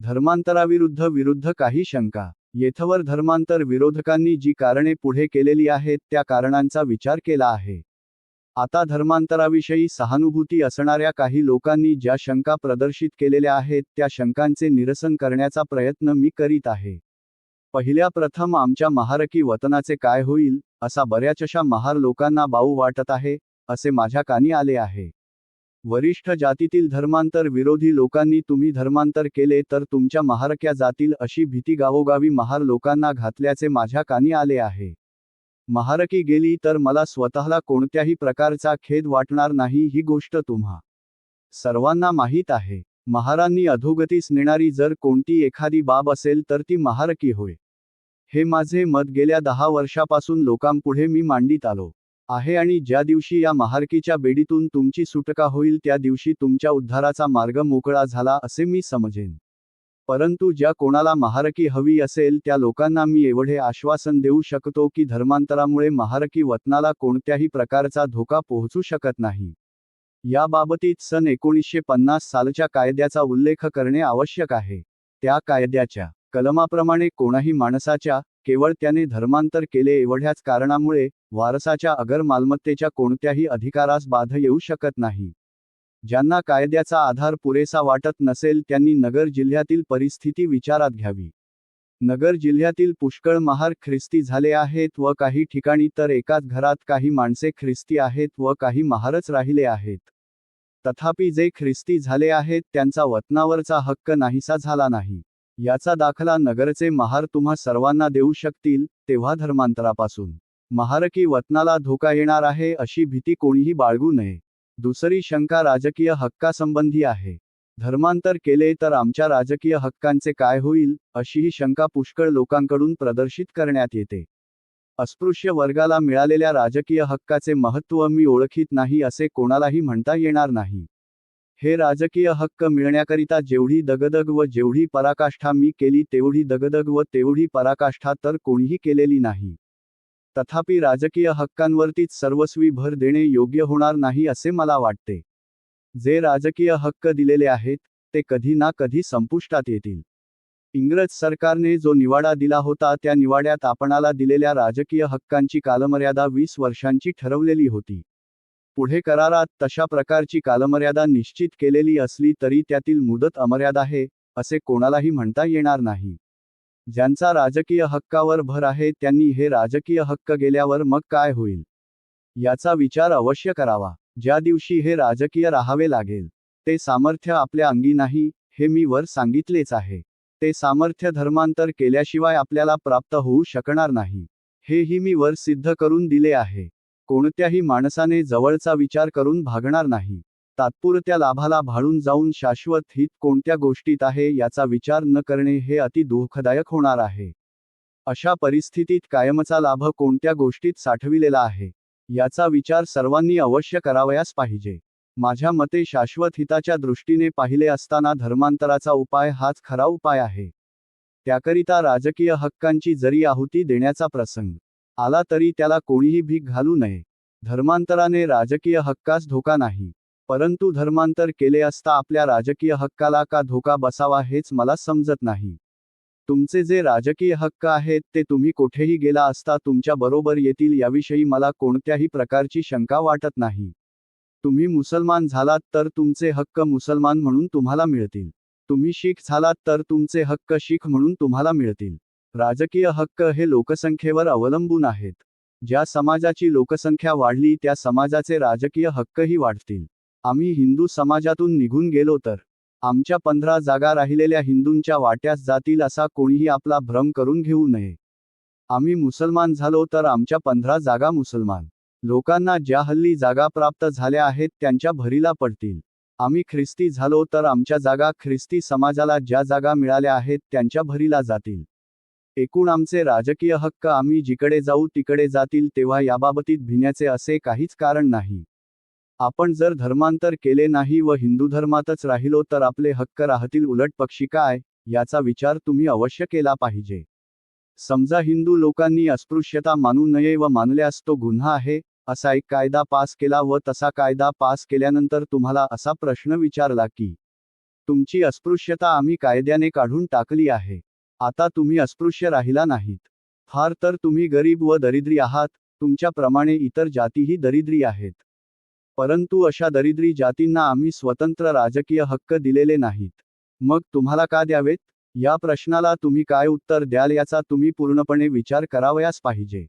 धर्मांतराविरुद्ध विरुद्ध काही शंका. येथवर धर्मांतर विरोधकांनी जी कारणे पुढे केलेली आहेत त्या कारणांचा विचार केला आहे. आता धर्मांतराविषयी सहानुभूती असणाऱ्या काही लोकांनी ज्या शंका प्रदर्शित केलेल्या आहेत त्या शंकांचे निरसन करण्याचा प्रयत्न मी करीत आहे. पहिल्या प्रथम आमच्या महारकी वतनाचे काय होईल, असा बऱ्याचशा महार लोकांना बाऊ वाटत आहे, असे माझ्या कानी आले आहे. वरिष्ठ जातीतील धर्मांतर विरोधी लोकांनी तुम्ही धर्मांतर केले तर तुमच्या महारक्या जातील अशी भीती गावोगावी महार लोकांना घातल्याचे माझ्या कानी आले आहे. महारकी गेली तर मला स्वतःला कोणत्याही प्रकारचा खेद वाटणार नाही ही गोष्ट तुम्हा सर्वांना माहीत आहे. महारांनी अधोगतीस नेणारी जर कोणती एखादी बाब असेल तर ती महारकी होय. हे माझे मत गेल्या 10 वर्षापासून लोकांपुढे मी मांडीत आलो आहे आणि ज्या दिवशी या महारकीच्या बेडीतून तुमची सुटका होईल त्या दिवशी तुमच्या उद्धाराचा मार्ग मोकळा झाला असे मी समजेन. परंतु ज्या कोणाला महारकी हवी असेल त्या लोकांना मी एवढे आश्वासन देऊ शकतो की धर्मांतरामुळे महारकी वतनाला कोणत्याही प्रकारचा धोका पोहोचू शकत नाही. याबाबतीत सन 1950 सालच्या कायद्याचा उल्लेख करणे आवश्यक आहे. त्या कायद्याच्या कलमाप्रमाणे कोणाही माणसाच्या, केवळ त्याने धर्मांतर केले एवढ्याच कारणामुळे, वारसाच्या अगर मालमत्तेच्या कोणत्याही अधिकारास बाधा येऊ शकत नाही. ज्यांना कायद्याचा आधार पुरेसा वाटत नसेल त्यांनी नगर जिल्ह्यातील परिस्थिती विचारात घ्यावी. नगर जिल्ह्यातील पुष्कळ महार ख्रिस्ती झाले आहेत व काही ठिकाणी तर एकाच घरात काही माणसे ख्रिस्ती आहेत व काही महारच राहिले आहेत. तथापि जे ख्रिस्ती झाले आहेत त्यांचा वतनावरचा हक्क नाहीसा झाला नाही. याचा दाखला नगरचे महार तुम्हा सर्वांना देऊ शकतील. तेव्हा धर्मांतरापासून महारकी वतनाला धोका येणार आहे अशी भीती कोणीही बाळगू नये. दुसरी शंका राजकीय हक्कासंबंधी आहे. धर्मांतर केले तर आमच्या राजकीय हक्कांचे काय होईल, अशीही शंका पुष्कळ लोकांकडून प्रदर्शित करण्यात येते. अस्पृश्य वर्गाला मिळालेल्या राजकीय हक्काचे महत्त्व मी ओळखीत नाही असे कोणालाही म्हणता येणार नाही. हे राजकीय हक्क मिळण्याकरिता जेवढी दगदग व जेवढी पराकाष्ठा मी केली तेवढी दगदग व तेवढी पराकाष्ठा तर कोणीही केलेली नाही. तथापि राजकीय हक्कांवरतीच सर्वस्वी भर देणे योग्य होणार नाही असे मला वाटते. जे राजकीय हक्क दिलेले आहेत ते कधी ना कधी संपुष्टात येतील. इंग्रज सरकारने जो निवाडा दिला होता त्या निवाड्यात आपणाला दिलेल्या राजकीय हक्कांची कालमर्यादा 20 वर्षांची ठरवलेली होती. पुढे करारात तशा प्रकारची कालमर्यादा निश्चित केलेली असली तरी त्यातील मुदत अमर्याद आहे असे कोणालाही म्हणता येणार नाही. ज्यांचा राजकीय हक्कावर भर आहे त्यांनी हे राजकीय हक्क गेल्यावर मग काय होईल याचा विचार अवश्य करावा. ज्या दिवशी हे राजकीय राहावे लागेल ते सामर्थ्य आपल्या अंगी नाही, हे मी वर सांगितलेच आहे. ते सामर्थ्य धर्मांतर केल्याशिवाय आपल्याला प्राप्त होऊ शकणार नाही, हेही मी वर सिद्ध करून दिले आहे. कोणत्याही माणसाने जवळचा विचार करून भागणार नाही. तात्पुरत्या लाभाला भाळून जाऊन शाश्वत हित कोणत्या गोष्टीत आहे याचा विचार न करणे हे अति दुःखदायक होणार आहे. अशा परिस्थितीत कायमचा लाभ कोणत्या गोष्टीत साठविलेला आहे याचा विचार सर्वांनी अवश्य करावयास पाहिजे. माझ्या मते शाश्वत हिताच्या दृष्टीने पाहिले असताना धर्मांतराचा उपाय हाच खरा उपाय आहे. त्याकरिता राजकीय हक्कांची जरी आहुती देण्याचा प्रसंग आला तरी त्याला कोणीही भीक घालू नये. धर्मांतराने राजकीय हक्कास धोका नाही, परंतु धर्मांतर केले असता आपल्या राजकीय हक्काला का धोका बसावा हेच मला समजत नाही. तुमचे जे राजकीय हक्क आहेत ते तुम्ही कोठेही गेला असता तुमच्या बरोबर येतील याविषयी मला कोणत्याही प्रकारची शंका वाटत नाही. तुम्ही मुसलमान झालात तर तुमचे हक्क मुसलमान म्हणून तुम्हाला मिळतील. तुम्ही शीख झालात तर तुमचे हक्क शीख म्हणून तुम्हाला मिळतील. राजकीय हक्क हे लोकसंख्येवर अवलंबून आहेत. ज्या समाजाची लोकसंख्या वाढली त्या समाजाचे राजकीय हक्कही वाढतील. आम्ही हिंदू समाजातून निघून गेलो तर आमच्या 15 जागा राहिलेल्या हिंदूंच्या वाट्यास जातील असा कोणीही आपला भ्रम करून घेऊ नये. आम्ही मुसलमान झालो तर आमच्या 15 जागा मुसलमान लोकांना ज्या हल्ली जागा प्राप्त झाल्या आहेत त्यांच्या भरीला पडतील. आम्ही ख्रिस्ती झालो तर आमच्या जागा ख्रिस्ती समाजाला ज्या जागा मिळाल्या आहेत त्यांच्या भरीला जातील. एकूण आमचे राजकीय हक्क आम्ही जिकडे जाऊ तिकडे जातील, तेव्हा याबाबतीत भिण्याचे असे काहीच कारण नाही. आपण जर धर्मांतर केले नाही व हिंदू धर्मातच राहिलो तर आपले हक्क राहतील, उलट पक्षी काय याचा विचार तुम्ही अवश्य केला पाहिजे. समजा हिंदू लोकांनी अस्पृश्यता मानू नये व मानल्यास तो गुन्हा आहे असा एक कायदा पास केला व तसा कायदा पास केल्यानंतर तुम्हाला असा प्रश्न विचारला की तुमची अस्पृश्यता आम्ही कायद्याने काढून टाकली आहे. आता तुम्ही अस्पृश्य राहिला नाहीत. फार तर तुम्ही गरीब व दरिद्री आहात, तुमच्याप्रमाणे इतर जातीही दरिद्री आहेत. परंतु अशा दरिद्री जातींना आम्ही स्वतंत्र राजकीय हक्क दिलेले नाहीत. मग तुम्हाला का द्यावेत? या प्रश्नाला तुम्ही काय उत्तर द्याल याचा तुम्ही पूर्णपणे विचार करावयास पाहिजे.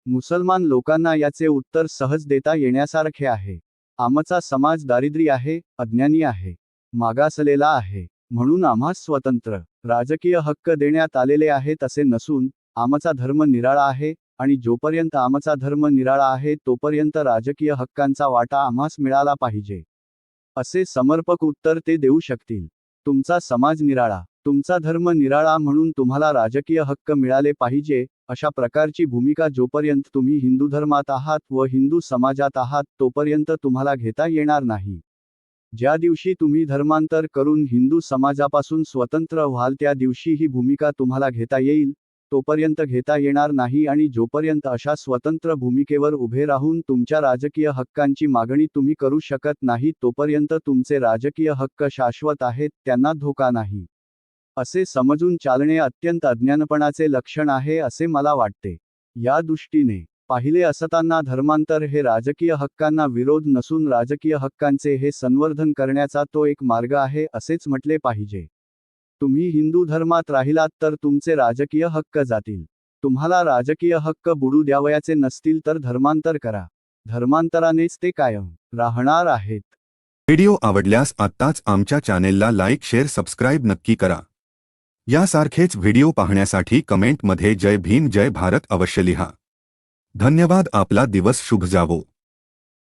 मुसलमान लोकांना याचे उत्तर सहज देता येण्यासारखे आहे. आमचा समाज दारिद्र्य आहे, अज्ञानी आहे, मागासलेला आहे, म्हणून आम्हास स्वतंत्र राजकीय हक्क देण्यात आलेले आहेत असे नसून, आमचा धर्म निराळा आहे आणि जोपर्यंत आमचा धर्म निराळा आहे तोपर्यंत राजकीय हक्कांचा वाटा आम्हास मिळाला पाहिजे, असे समर्पक उत्तर ते देऊ शकतील. तुमचा समाज निराळा, तुमचा धर्म निराळा म्हणून तुम्हाला राजकीय हक्क मिळाले पाहिजे, अशा प्रकारची भूमिका जोपर्यंत तुम्ही हिंदू धर्मात आहात व हिंदू समाजात आहात तोपर्यंत तुम्हाला घेता येणार नाही. ज्या दिवशी तुम्ही धर्मांतर करून हिंदू समाजापासून स्वतंत्र व्हाल त्या दिवशी ही भूमिका तुम्हाला घेता येईल, तोपर्यंत घेता येणार नाही. आणि जोपर्यंत अशा स्वतंत्र भूमिकेवर उभे राहून तुमच्या राजकीय हक्कांची मागणी तुम्ही करू शकत नाही तोपर्यंत तुमचे राजकीय हक्क शाश्वत आहेत, त्यांना धोका नाही, असे समजून चालणे अत्यंत अज्ञानपणाचे लक्षण आहे असे मला वाटते. या दृष्टीने पाहिले असताना धर्मांतर हे राजकीय हक्कांना विरोध नसून राजकीय हक्कांचे हे संवर्धन करण्याचा तो एक मार्ग आहे असेच म्हटले पाहिजे. तुम्ही हिंदू धर्मात राहिलात तर तुमचे राजकीय हक्क जातील. तुम्हाला राजकीय हक्क बुडू द्यावयाचे नसतील तर धर्मांतर करा. धर्मांतरानेच ते कायम राहणार आहेत. व्हिडिओ आवडल्यास आत्ताच आमच्या चॅनेलला लाईक, शेअर, सबस्क्राईब नक्की करा. यासारखेच व्हिडिओ पाहण्यासाठी कमेंटमध्ये जय भीम, जय भारत अवश्य लिहा. धन्यवाद. आपला दिवस शुभ जावो.